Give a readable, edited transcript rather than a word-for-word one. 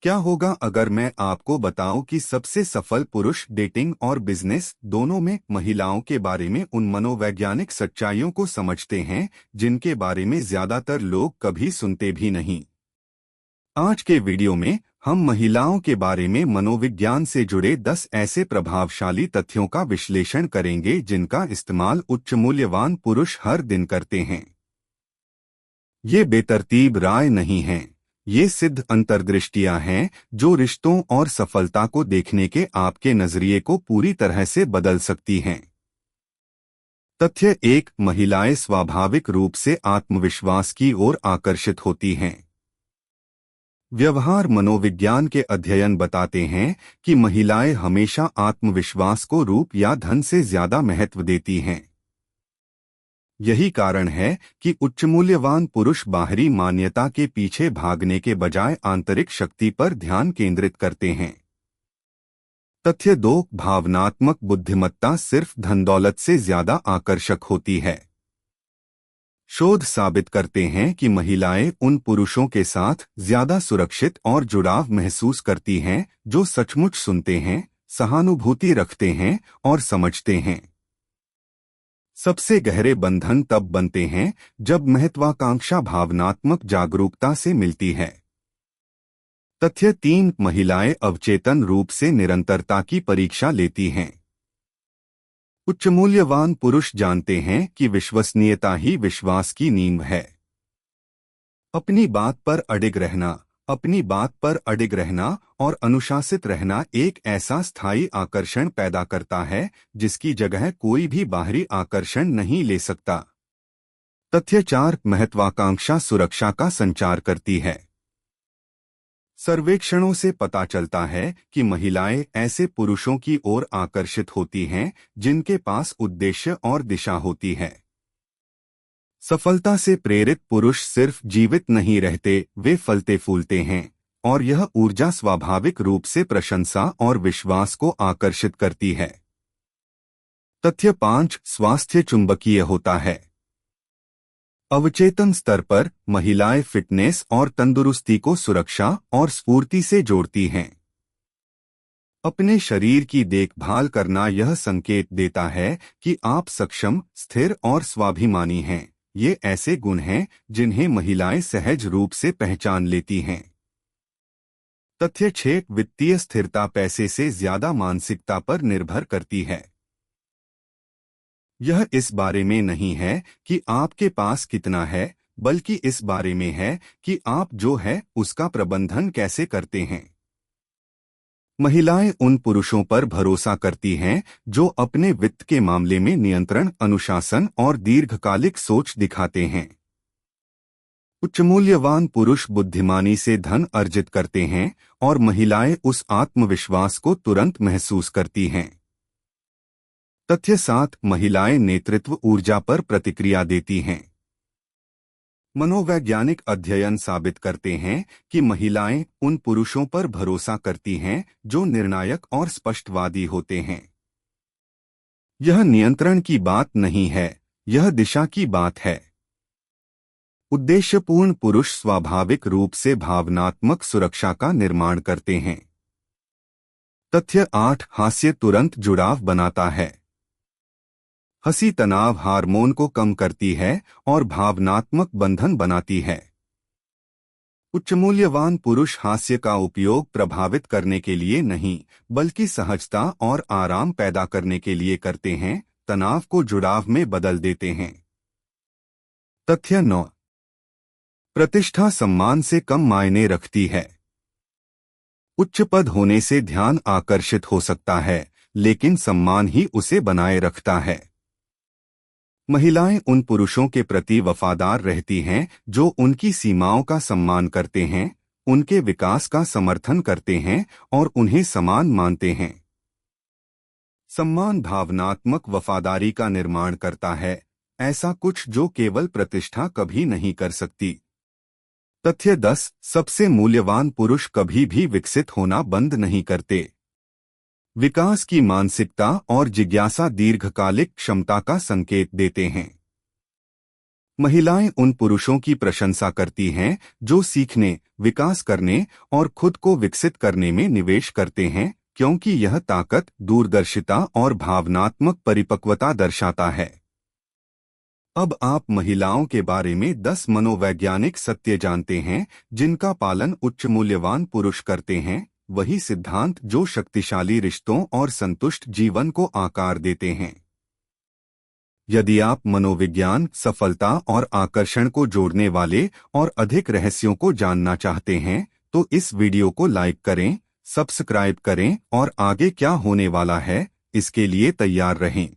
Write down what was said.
क्या होगा अगर मैं आपको बताऊं कि सबसे सफल पुरुष डेटिंग और बिजनेस दोनों में महिलाओं के बारे में उन मनोवैज्ञानिक सच्चाइयों को समझते हैं जिनके बारे में ज्यादातर लोग कभी सुनते भी नहीं। आज के वीडियो में हम महिलाओं के बारे में मनोविज्ञान से जुड़े 10 ऐसे प्रभावशाली तथ्यों का विश्लेषण करेंगे जिनका इस्तेमाल उच्च मूल्यवान पुरुष हर दिन करते हैं। ये बेतरतीब राय नहीं हैं। ये सिद्ध अंतर्दृष्टियां हैं जो रिश्तों और सफलता को देखने के आपके नजरिए को पूरी तरह से बदल सकती हैं। तथ्य 1, महिलाएं स्वाभाविक रूप से आत्मविश्वास की ओर आकर्षित होती हैं। व्यवहार मनोविज्ञान के अध्ययन बताते हैं कि महिलाएं हमेशा आत्मविश्वास को रूप या धन से ज्यादा महत्व देती हैं। यही कारण है कि उच्च मूल्यवान पुरुष बाहरी मान्यता के पीछे भागने के बजाय आंतरिक शक्ति पर ध्यान केंद्रित करते हैं। तथ्य 2, भावनात्मक बुद्धिमत्ता सिर्फ धन दौलत से ज्यादा आकर्षक होती है। शोध साबित करते हैं कि महिलाएं उन पुरुषों के साथ ज्यादा सुरक्षित और जुड़ाव महसूस करती हैं जो सचमुच सुनते हैं, सहानुभूति रखते हैं और समझते हैं। सबसे गहरे बंधन तब बनते हैं जब महत्वाकांक्षा भावनात्मक जागरूकता से मिलती है। तथ्य 3, महिलाएं अवचेतन रूप से निरंतरता की परीक्षा लेती हैं। उच्च मूल्यवान पुरुष जानते हैं कि विश्वसनीयता ही विश्वास की नींव है। अपनी बात पर अडिग रहना और अनुशासित रहना एक ऐसा स्थायी आकर्षण पैदा करता है जिसकी जगह कोई भी बाहरी आकर्षण नहीं ले सकता। तथ्य 4, महत्वाकांक्षा सुरक्षा का संचार करती है। सर्वेक्षणों से पता चलता है कि महिलाएं ऐसे पुरुषों की ओर आकर्षित होती हैं जिनके पास उद्देश्य और दिशा होती है। सफलता से प्रेरित पुरुष सिर्फ जीवित नहीं रहते, वे फलते फूलते हैं, और यह ऊर्जा स्वाभाविक रूप से प्रशंसा और विश्वास को आकर्षित करती है। तथ्य 5, स्वास्थ्य चुंबकीय होता है। अवचेतन स्तर पर महिलाएं फिटनेस और तंदुरुस्ती को सुरक्षा और स्फूर्ति से जोड़ती हैं। अपने शरीर की देखभाल करना यह संकेत देता है कि आप सक्षम, स्थिर और स्वाभिमानी हैं। ये ऐसे गुण हैं जिन्हें महिलाएं सहज रूप से पहचान लेती हैं। तथ्य 6, वित्तीय स्थिरता पैसे से ज्यादा मानसिकता पर निर्भर करती है। यह इस बारे में नहीं है कि आपके पास कितना है, बल्कि इस बारे में है कि आप जो है उसका प्रबंधन कैसे करते हैं। महिलाएं उन पुरुषों पर भरोसा करती हैं जो अपने वित्त के मामले में नियंत्रण, अनुशासन और दीर्घकालिक सोच दिखाते हैं। उच्च मूल्यवान पुरुष बुद्धिमानी से धन अर्जित करते हैं और महिलाएं उस आत्मविश्वास को तुरंत महसूस करती हैं। तथ्य 7, महिलाएं नेतृत्व ऊर्जा पर प्रतिक्रिया देती हैं। मनोवैज्ञानिक अध्ययन साबित करते हैं कि महिलाएं उन पुरुषों पर भरोसा करती हैं जो निर्णायक और स्पष्टवादी होते हैं। यह नियंत्रण की बात नहीं है, यह दिशा की बात है। उद्देश्यपूर्ण पुरुष स्वाभाविक रूप से भावनात्मक सुरक्षा का निर्माण करते हैं। तथ्य 8, हास्य तुरंत जुड़ाव बनाता है। हंसी तनाव हार्मोन को कम करती है और भावनात्मक बंधन बनाती है। उच्च मूल्यवान पुरुष हास्य का उपयोग प्रभावित करने के लिए नहीं, बल्कि सहजता और आराम पैदा करने के लिए करते हैं, तनाव को जुड़ाव में बदल देते हैं। तथ्य 9, प्रतिष्ठा सम्मान से कम मायने रखती है। उच्च पद होने से ध्यान आकर्षित हो सकता है, लेकिन सम्मान ही उसे बनाए रखता है। महिलाएं उन पुरुषों के प्रति वफादार रहती हैं जो उनकी सीमाओं का सम्मान करते हैं, उनके विकास का समर्थन करते हैं और उन्हें समान मानते हैं। सम्मान भावनात्मक वफादारी का निर्माण करता है, ऐसा कुछ जो केवल प्रतिष्ठा कभी नहीं कर सकती। तथ्य 10, सबसे मूल्यवान पुरुष कभी भी विकसित होना बंद नहीं करते। विकास की मानसिकता और जिज्ञासा दीर्घकालिक क्षमता का संकेत देते हैं। महिलाएं उन पुरुषों की प्रशंसा करती हैं जो सीखने, विकास करने और खुद को विकसित करने में निवेश करते हैं, क्योंकि यह ताकत, दूरदर्शिता और भावनात्मक परिपक्वता दर्शाता है। अब आप महिलाओं के बारे में 10 मनोवैज्ञानिक सत्य जानते हैं जिनका पालन उच्च मूल्यवान पुरुष करते हैं, वही सिद्धांत जो शक्तिशाली रिश्तों और संतुष्ट जीवन को आकार देते हैं। यदि आप मनोविज्ञान, सफलता और आकर्षण को जोड़ने वाले और अधिक रहस्यों को जानना चाहते हैं, तो इस वीडियो को लाइक करें, सब्सक्राइब करें और आगे क्या होने वाला है, इसके लिए तैयार रहें।